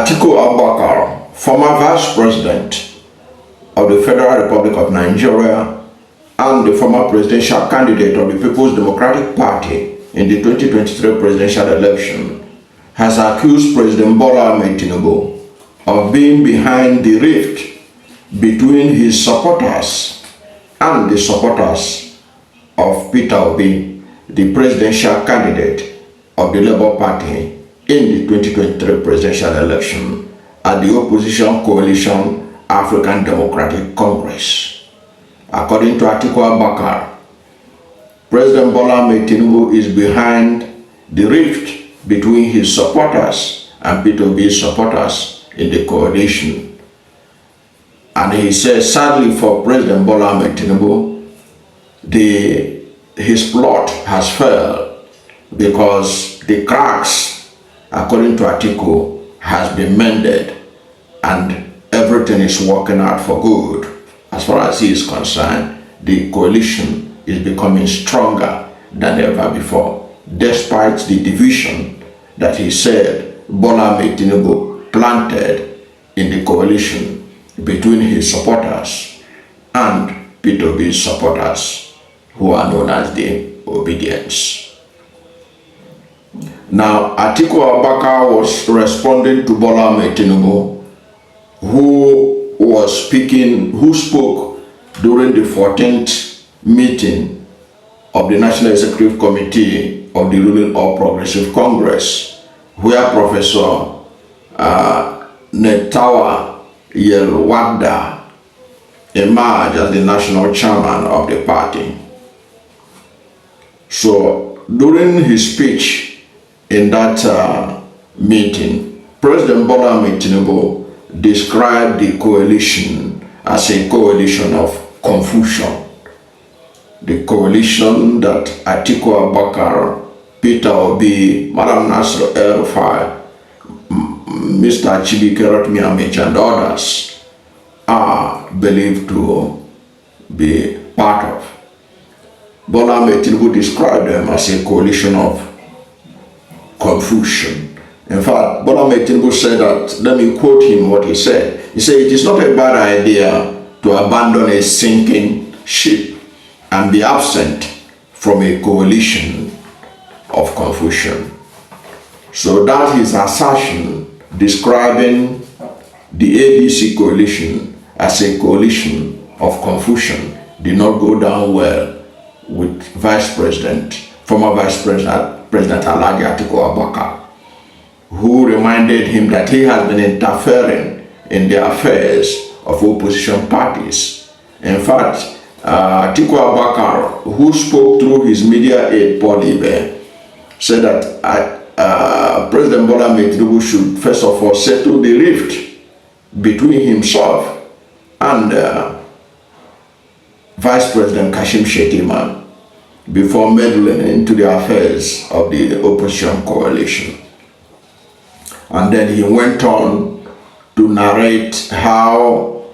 Atiku Abubakar, former Vice President of the Federal Republic of Nigeria and the former presidential candidate of the People's Democratic Party in the 2023 presidential election, has accused President Bola Ahmed Tinubu of being behind the rift between his supporters and the supporters of Peter Obi, the presidential candidate of the Labour Party in the 2023 presidential election at the opposition coalition African Democratic Congress. According to Atiku Abubakar, President Bola Ahmed Tinubu is behind the rift between his supporters and Peter Obi's supporters in the coalition. And he says, sadly for President Bola Ahmed Tinubu, his plot has failed because the cracks, according to Atiku, has been mended and everything is working out for good. As far as he is concerned, the coalition is becoming stronger than ever before, despite the division that he said Bola Ahmed Tinubu planted in the coalition between his supporters and Peter Obi's supporters, who are known as the Obedience. Now, Atiku Abubakar was responding to Bola Ahmed Tinubu, who spoke during the 14th meeting of the National Executive Committee of the ruling All Progressive Congress, where Professor Netawa Yelwada emerged as the national chairman of the party. So, during his speech in that meeting, President Bola Ahmed Tinubu described the coalition as a coalition of confusion. The coalition that Atiku Abubakar, Peter Obi, Madam Nasir El-Rufai, Mr. Chibike Rotimi and others are believed to be part of. Bola Ahmed Tinubu described them as a coalition of confusion. In fact, Bola Ahmed Tinubu said that, let me quote him what he said. He said, "It is not a bad idea to abandon a sinking ship and be absent from a coalition of confusion." So that is assertion describing the ADC coalition as a coalition of confusion did not go down well with former Vice President Alhaji Atiku Abubakar, who reminded him that he has been interfering in the affairs of opposition parties. In fact, Atiku Abubakar, who spoke through his media aide Paul Ibe, said that President Bola Ahmed Tinubu should first of all settle the rift between himself and Vice President Kashim Shettima before meddling into the affairs of the opposition coalition. And then he went on to narrate how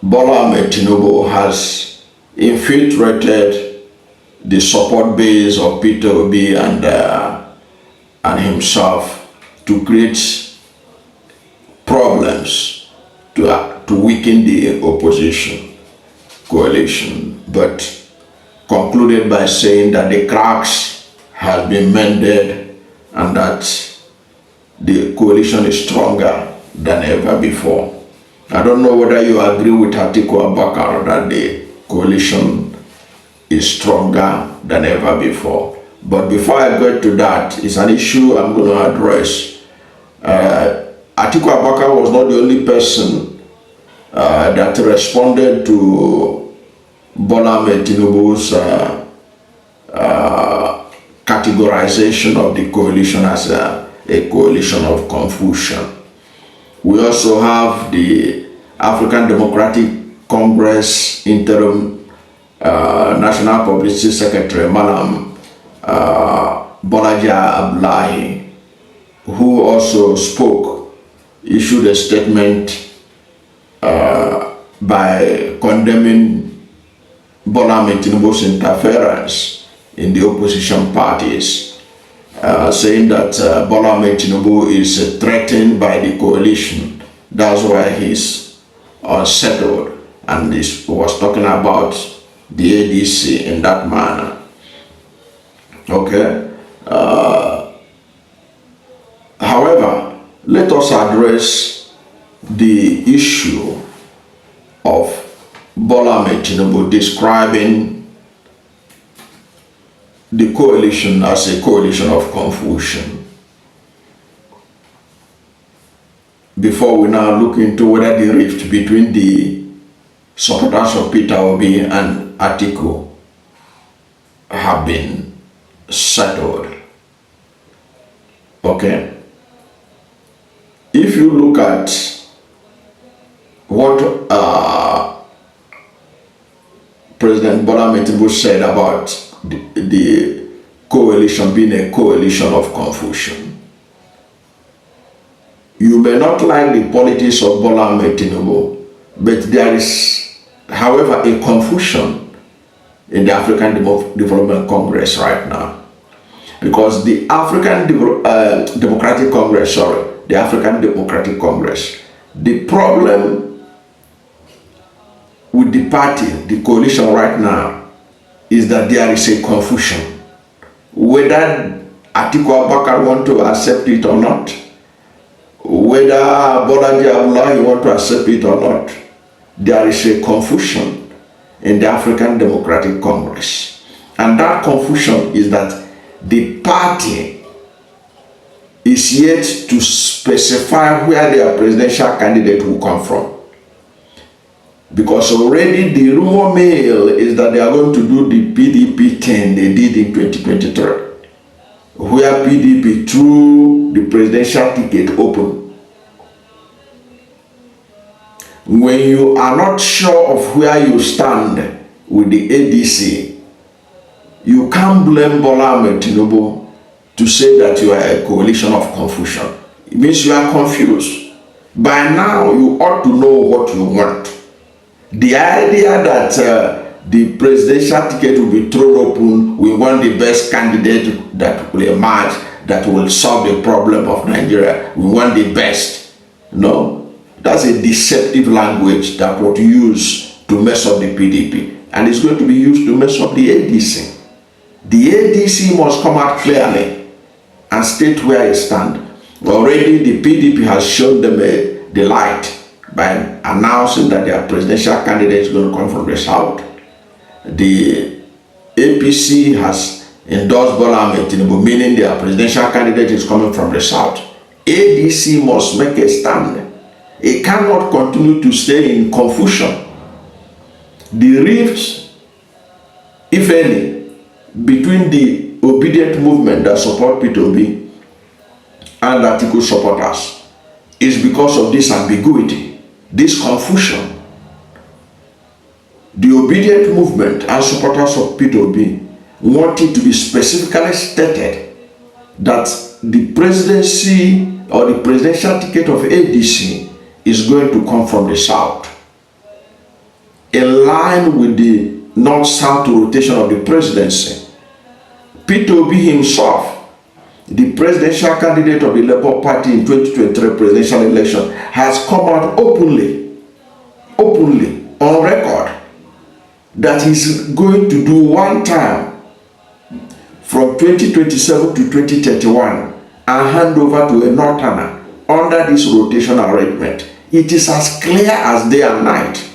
Bola Ahmed Tinubu has infiltrated the support base of Peter Obi and himself to create problems to weaken the opposition coalition, but concluded by saying that the cracks have been mended and that the coalition is stronger than ever before. I don't know whether you agree with Atiku Abubakar that the coalition is stronger than ever before. But before I get to that, it's an issue I'm going to address. Atiku Abubakar was not the only person that responded to Bola Ahmed Tinubu's categorization of the coalition as a coalition of confusion. We also have the African Democratic Congress interim National Publicity Secretary, Madam Alhaji Abubakar, who also issued a statement by condemning Bola Ahmed Tinubu's interference in the opposition parties saying that Bola Ahmed Tinubu is threatened by the coalition. That's why he's unsettled, and this was talking about the ADC in that manner. Okay. However, let us address the issue of Bola Ahmed Tinubu describing the coalition as a coalition of confusion. Before we now look into whether the rift between the supporters of Peter Obi and Atiku have been settled. Okay. If you look at what President Bola Ahmed Tinubu said about the coalition being a coalition of confusion, you may not like the politics of Bola Ahmed Tinubu, but there is, however, a confusion in the African Development Congress right now, because the African Democratic Congress, the African Democratic Congress, the problem with the party, the coalition right now, is that there is a confusion. Whether Atiku Abubakar want to accept it or not, whether Alhaji Atiku want to accept it or not, there is a confusion in the African Democratic Congress. And that confusion is that the party is yet to specify where their presidential candidate will come from. Because already the rumor mill is that they are going to do the PDP thing they did in 2023, where PDP threw the presidential ticket open. When you are not sure of where you stand with the ADC, you can't blame Bola Ahmed Tinubu to say that you are a coalition of confusion. It means you are confused. By now, you ought to know what you want. The idea that the presidential ticket will be thrown open, we want the best candidate that will emerge, that will solve the problem of Nigeria. We want the best. No, that's a deceptive language that was used to mess up the PDP. And it's going to be used to mess up the ADC. The ADC must come out clearly and state where it stands. Already the PDP has shown them the light by announcing that their presidential candidate is going to come from the south. The APC has endorsed Bola Ahmed Tinubu, meaning their presidential candidate is coming from the south. ADC must make a stand. It cannot continue to stay in confusion. The rifts, if any, between the obedient movement that support Peter Obi and Atiku supporters is because of this ambiguity, this confusion. The obedient movement and supporters of Peter Obi want it to be specifically stated that the presidency or the presidential ticket of ADC is going to come from the south, in line with the north-south rotation of the presidency. Peter Obi himself, the presidential candidate of the Labour Party in 2023 presidential election, has come out openly on record that he's going to do one term from 2027 to 2031 and hand over to a northerner under this rotation arrangement. It is as clear as day and night.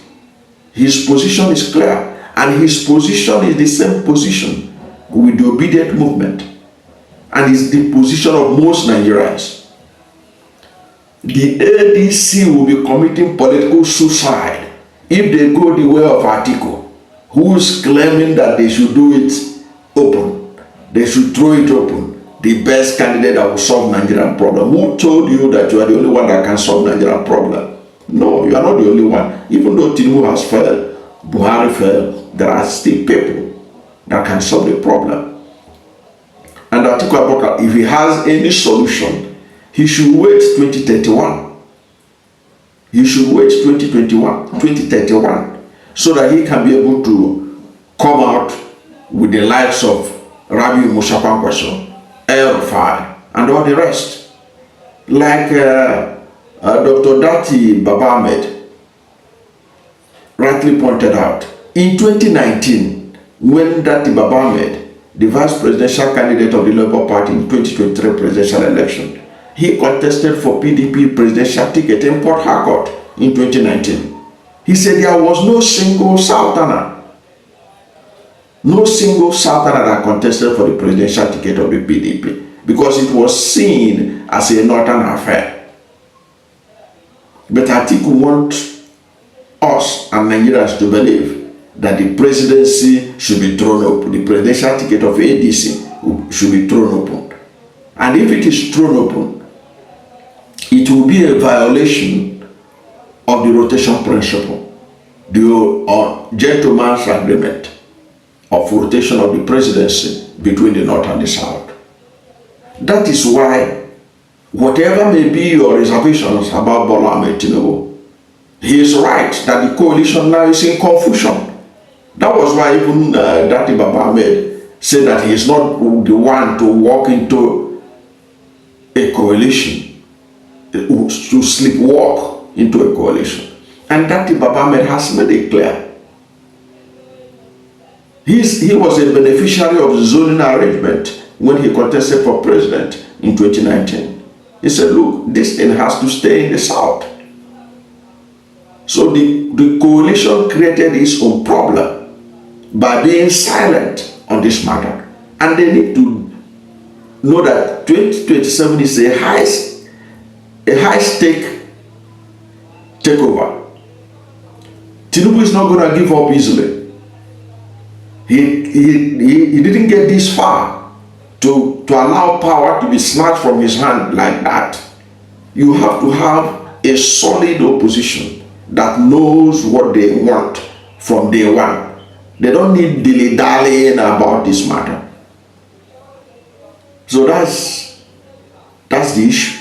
His position is clear, and his position is the same position with the obedient movement, and is the position of most Nigerians. The ADC will be committing political suicide if they go the way of Atiku, who is claiming that they should do it open. They should throw it open. The best candidate that will solve Nigerian problem. Who told you that you are the only one that can solve Nigerian problem? No, you are not the only one. Even though Tinubu has failed, Buhari failed, there are still people that can solve the problem. And Atiku Abubakar, if he has any solution, he should wait 2031. He should wait 2021, 2031, so that he can be able to come out with the likes of Rabi Musa Kwankwaso El-Rufai, and all the rest. Like Dr. Dati Baba Ahmed rightly pointed out, in 2019, when Dati Baba Ahmed, the vice presidential candidate of the Labour Party in 2023 presidential election, he contested for PDP presidential ticket in Port Harcourt in 2019. He said there was no single Southerner that contested for the presidential ticket of the PDP because it was seen as a northern affair. But Atiku wants us and Nigerians to believe that the presidency should be thrown open, the presidential ticket of ADC should be thrown open. And if it is thrown open, it will be a violation of the rotation principle, the gentleman's agreement of rotation of the presidency between the North and the South. That is why, whatever may be your reservations about Bola Ahmed Tinubu, he is right that the coalition now is in confusion. That was why even Dati Baba Ahmed said that he is not the one to walk into a coalition, to sleepwalk into a coalition. And Dati Baba Ahmed has made it clear. He was a beneficiary of the zoning arrangement when he contested for president in 2019. He said, look, this thing has to stay in the South. So the coalition created its own problem by being silent on this matter. And they need to know that 2027 is a high stake takeover. Tinubu is not going to give up easily. He didn't get this far to allow power to be snatched from his hand like that. You have to have a solid opposition that knows what they want from day one. They don't need dilly-dallying about this matter. So that's the issue.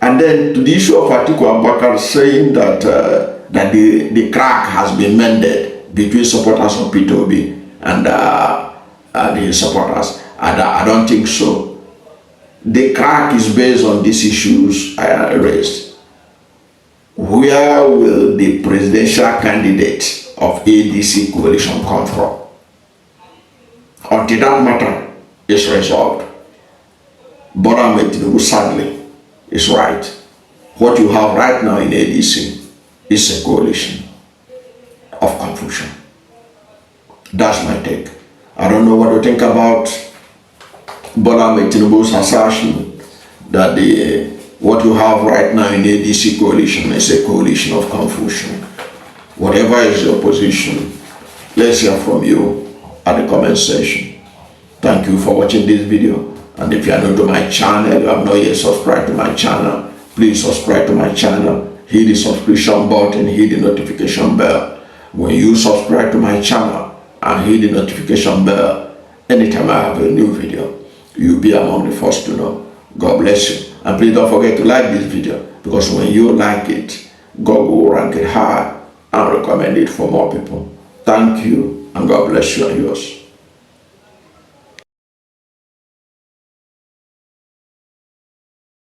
And then to the issue of Atiku Abubakar saying that the crack has been mended between supporters of Peter Obi and the supporters, I don't think so. The crack is based on these issues I raised. Where will the presidential candidate of ADC coalition come from? Until that matter is resolved, Bola Ahmed Tinubu sadly is right. What you have right now in ADC is a coalition of confusion. That's my take. I don't know what you think about Bola Ahmed Tinubu's assertion that what you have right now in the ADC coalition is a coalition of confusion. Whatever is your position, let's hear from you at the comment section. Thank you for watching this video. And if you are new to my channel, you have not yet subscribed to my channel, please subscribe to my channel. Hit the subscription button, hit the notification bell. When you subscribe to my channel and hit the notification bell, anytime I have a new video, you'll be among the first to know. God bless you. And please don't forget to like this video, because when you like it, God will rank it high and recommend it for more people. Thank you, and God bless you and yours.